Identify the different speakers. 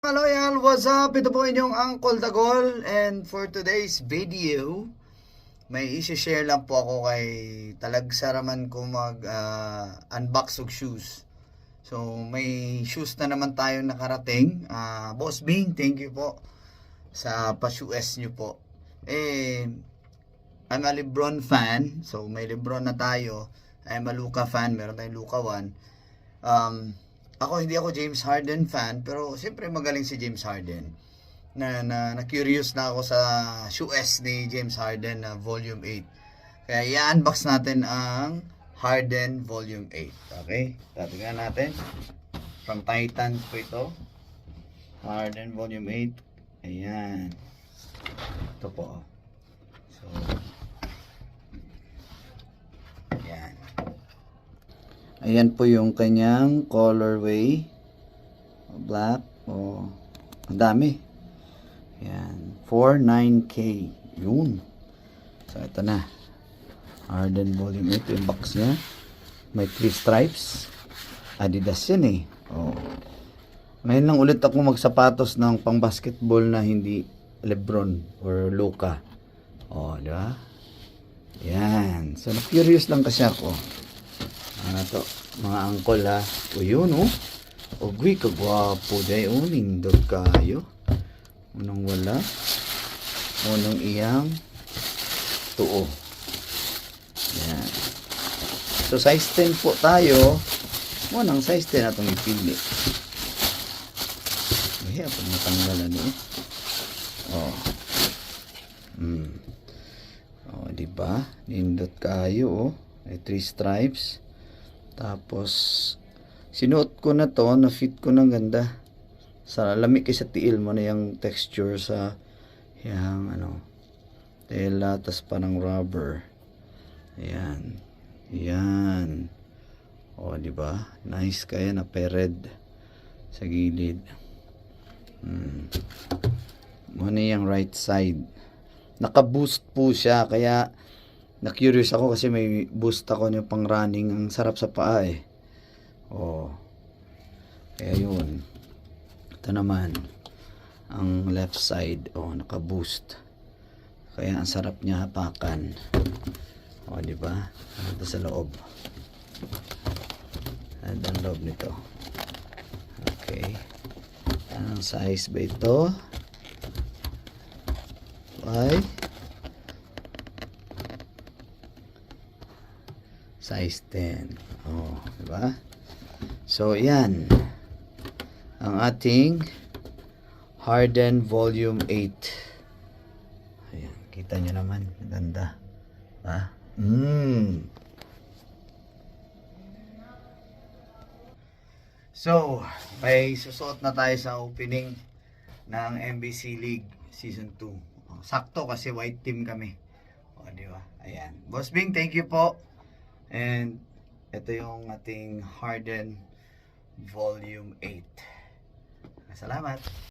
Speaker 1: Hello y'all, what's up? Ito po inyong Uncle Dagol, and for today's video, may isi-share lang po ako kay talagsaraman ko mag-unbox og shoes. So may shoes na naman tayong nakarating. Boss Bing, thank you po sa pa-shoes nyo po. I'm a LeBron fan, so may LeBron na tayo. I'm a Luka fan, meron tayong Luka 1. Hindi ako James Harden fan, pero siyempre magaling si James Harden. Na-curious na ako sa shoes ni James Harden na Volume 8. Kaya i-unbox natin ang Harden Volume 8. Okay? Tatingnan natin. From Titans po ito. Harden Volume 8. Ayan. Ito po. So, ayan. Ayan po yung kanyang colorway. Black. Ang dami. Ayan. 49K. Yun. So, ito na. Harden Volume 8. Yung box niya. May 3 stripes. Adidas yan eh. Ngayon lang ulit ako magsapatos ng pang basketball na hindi LeBron or Luka. Di ba? Yan. So, na-curious lang kasi ako. To, mga angkol ha. Yun Uy, kagwapo day. Nindot kayo. Unang wala. Unang iyang tuo. Yan. So, size 10 po tayo. Unang size 10 na itong ipili. Ay, pag natanggalan diba? Nindot kayo May 3 stripes. Tapos, sinuot ko na to, na-fit ko ng ganda. Sa lamig sa tiil mo na yung texture sa yung tela, tas parang rubber. Ayan. Ayan. Diba? Nice kaya na pered sa gilid. Muna yung right side. Naka-boost po siya, kaya na-curious ako kasi may boost ako yung pang running. Ang sarap sa paa Kaya yun. Ito naman. Ang left side. Naka-boost. Kaya ang sarap niya hapakan. Diba? Ito sa loob. At ang loob nito. Okay. Anong size ba ito? Size 10. Diba? So, yan. Ang ating Harden Volume 8. Ayan. Kita nyo naman. Ganda. So, may susuot na tayo sa opening ng MBC League Season 2. Sakto kasi white team kami. Diba? Ayan. Boss Bing, thank you po. And ito yung ating Harden Volume 8. Salamat.